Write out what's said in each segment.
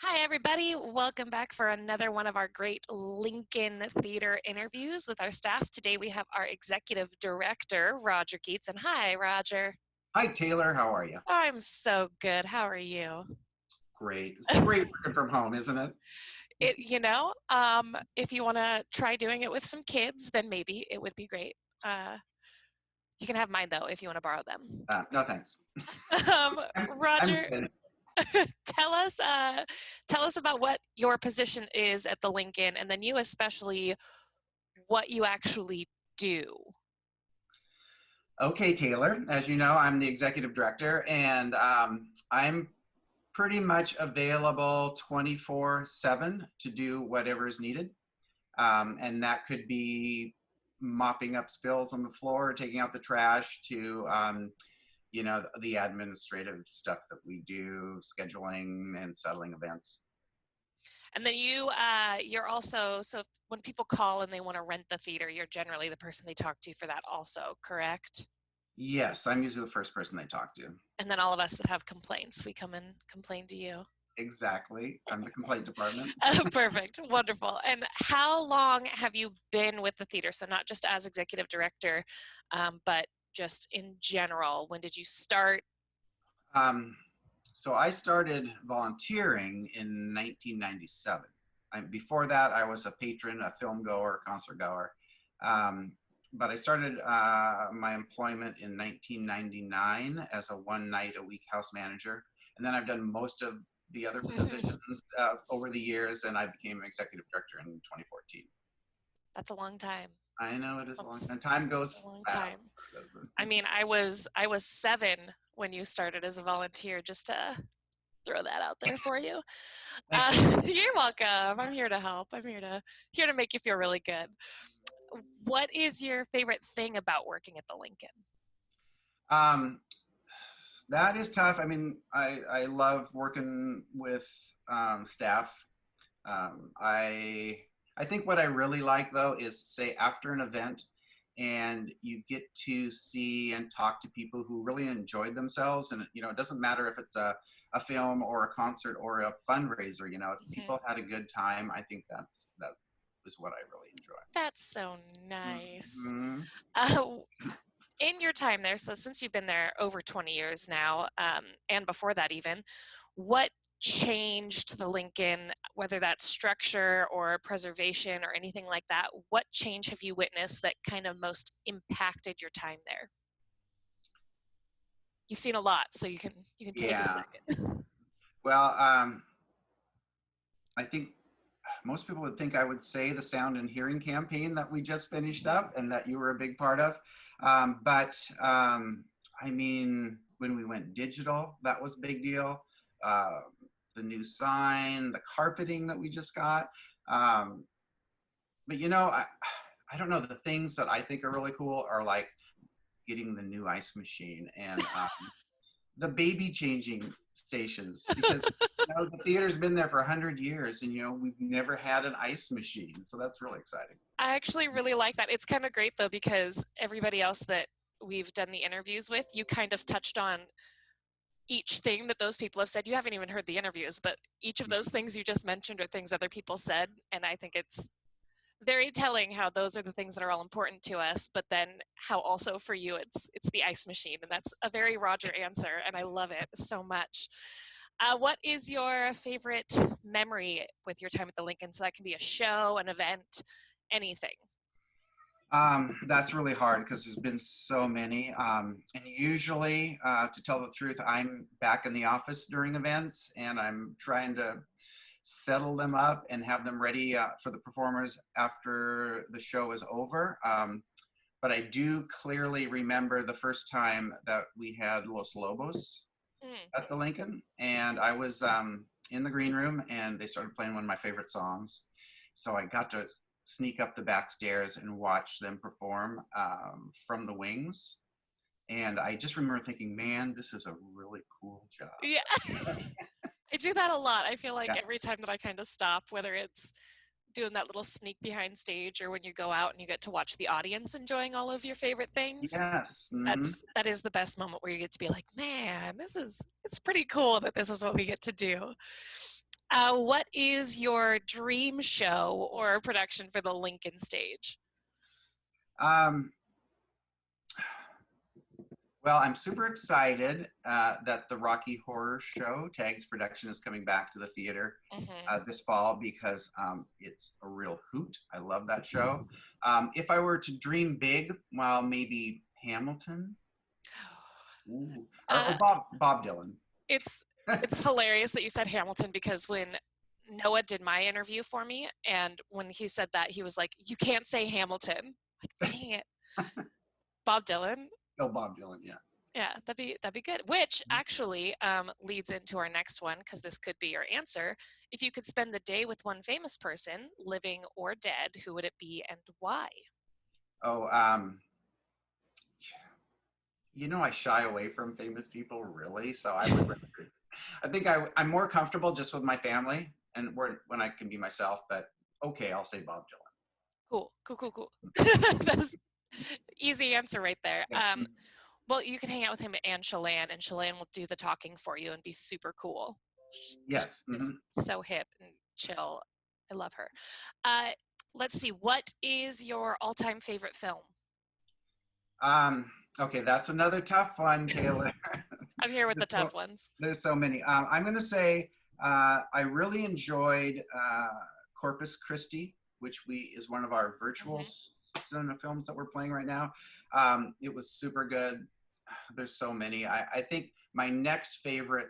Hi, everybody. Welcome back for another one of our great Lincoln Theater interviews with our staff. Today we have our executive director, Roger Gietzen. Hi, Roger. Hi, Taylor. How are you? I'm so good. How are you? Great. It's great working from home, isn't it? If you want to try doing it with some kids, then maybe it would be great. Uh, you can have mine though if you want to borrow them. No, thanks. I'm Roger, good. tell us tell us about what your position is at the Lincoln, and then you especially what you actually do. Okay, Taylor. As you know, I'm the executive director, and I'm pretty much available 24/7 to do whatever is needed. And that could be mopping up spills on the floor, taking out the trash, to the administrative stuff that we do, scheduling and settling events. And then you're also, so when people call and they want to rent the theater, you're generally the person they talk to for that also, correct? Yes, I'm usually the first person they talk to. And then all of us that have complaints, we come and complain to you. Exactly. I'm the complaint department. Perfect. Wonderful. And how long have you been with the theater? So not just as executive director, but just in general. When did you start? Um, so I started volunteering in 1997. Before that, I was a patron, a film goer, concert goer. But I started my employment in 1999 as a one night a week house manager. And then I've done most of the other positions over the years, and I became executive director in 2014. That's a long time. I know it is a long That's time. Time goes a long fast, time. doesn't I it? mean, I was 7 when you started as a volunteer, just to throw that out there for you. Thank you. You're welcome. I'm here to help. I'm here to make you feel really good. What is your favorite thing about working at the Lincoln? Um, that is tough. I mean, I love working with staff. I think what I really like though is, say, after an event and you get to see and talk to people who really enjoyed themselves, and it doesn't matter if it's a film or a concert or a fundraiser. If Mhm. people had a good time, I think that is what I really enjoy. That's so nice. Mhm. Uh, in your time there, so since you've been there over 20 years now, and before that even, what changed the Lincoln, whether that's structure or preservation or anything like that? What change have you witnessed that kind of most impacted your time there? You've seen a lot, so you can take a Yeah. second. Well, I think most people would think I would say the sound and hearing campaign that we just finished up and that you were a big part of. But I mean, when we went digital, that was a big deal. Uh, the new sign, the carpeting that we just got. Um, but I don't know. The things that I think are really cool are like getting the new ice machine and the baby changing stations, because the theater's been there for 100 years, and we've never had an ice machine, so that's really exciting. I actually really like that. It's kind of great though, because everybody else that we've done the interviews with, you kind of touched on each thing that those people have said. You haven't even heard the interviews, but each of those things you just mentioned are things other people said, and I think it's very telling how those are the things that are all important to us, but then how also for you it's the ice machine, and that's a very Roger answer, and I love it so much. What is your favorite memory with your time at the Lincoln? So that can be a show, an event, anything. That's really hard because there's been so many. And usually, to tell the truth, I'm back in the office during events, and I'm trying to settle them up and have them ready for the performers after the show is over. But I do clearly remember the first time that we had Los Lobos Mm. at the Lincoln, and I was in the green room, and they started playing one of my favorite songs. So I got to sneak up the back stairs and watch them perform from the wings. And I just remember thinking, man, this is a really cool job. Yeah, I do that a lot. I feel like Yeah. every time that I kind of stop, whether it's doing that little sneak behind stage or when you go out and you get to watch the audience enjoying all of your favorite things, Yes. Mm-hmm. that is the best moment where you get to be like, man, it's pretty cool that this is what we get to do. What is your dream show or production for the Lincoln stage? Um, well, I'm super excited that the Rocky Horror Show Tags production is coming back to the theater this fall because it's a real hoot. I love that show. If I were to dream big, well, maybe Hamilton. Ooh. Or Bob Dylan. It's hilarious that you said Hamilton, because when Noah did my interview for me, and when he said that, he was like, "You can't say Hamilton." Like, dang it. Bob Dylan. Oh, Bob Dylan, yeah. Yeah, that'd be good. Which actually leads into our next one, because this could be your answer. If you could spend the day with one famous person, living or dead, who would it be and why? Oh, I shy away from famous people, really. So I would. I think I'm more comfortable just with my family and when I can be myself. But okay, I'll say Bob Dylan. Cool. That's easy answer right there. Well, you can hang out with him and Shalane, and Shalane will do the talking for you and be super cool. Yes. She's so hip and chill. I love her. Let's see. What is your all-time favorite film? Okay, that's another tough one, Taylor. I'm here with the tough ones. There's so many. I'm going to say I really enjoyed Corpus Christi, which is one of our virtual cinema films that we're playing right now. It was super good. There's so many. I think my next favorite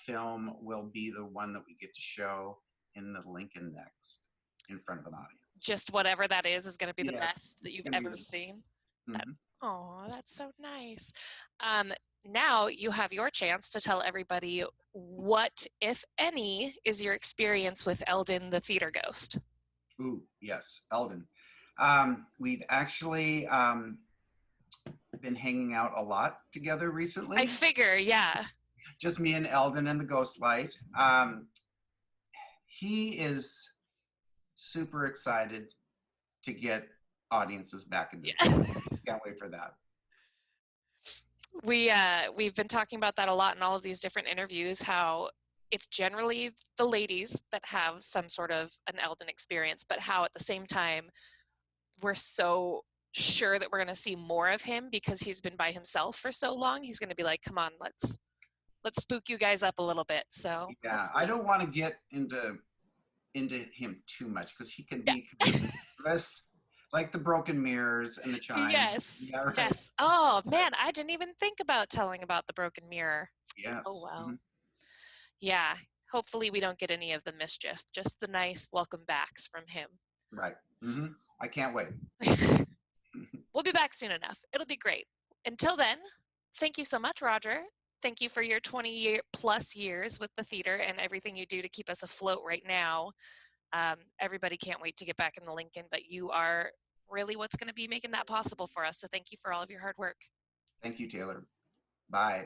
film will be the one that we get to show in the Lincoln next in front of an audience. Just whatever that is going to be the best that you've ever seen. Mm-hmm. Oh, that's so nice. Now you have your chance to tell everybody what, if any, is your experience with Eldon the theater ghost. Ooh, yes, Eldon. We've actually been hanging out a lot together recently. I figure, yeah. Just me and Eldon and the Ghost Light. He is super excited to get audiences back in the theater. Can't wait for that. We've been talking about that a lot in all of these different interviews, how it's generally the ladies that have some sort of an Eldon experience, but how at the same time we're so sure that we're going to see more of him because he's been by himself for so long. He's going to be like, come on, let's spook you guys up a little bit. So yeah, I don't want to get into him too much because he can be less like the broken mirrors and the chimes. Yes. Yeah, right? Yes. Oh man, I didn't even think about telling about the broken mirror. Yes. Oh well. Yeah. Hopefully we don't get any of the mischief. Just the nice welcome backs from him. Right. I can't wait. We'll be back soon enough. It'll be great. Until then, thank you so much, Roger. Thank you for your 20+ years with the theater and everything you do to keep us afloat right now. Everybody can't wait to get back in the Lincoln, but you are really what's going to be making that possible for us. So thank you for all of your hard work. Thank you, Taylor. Bye.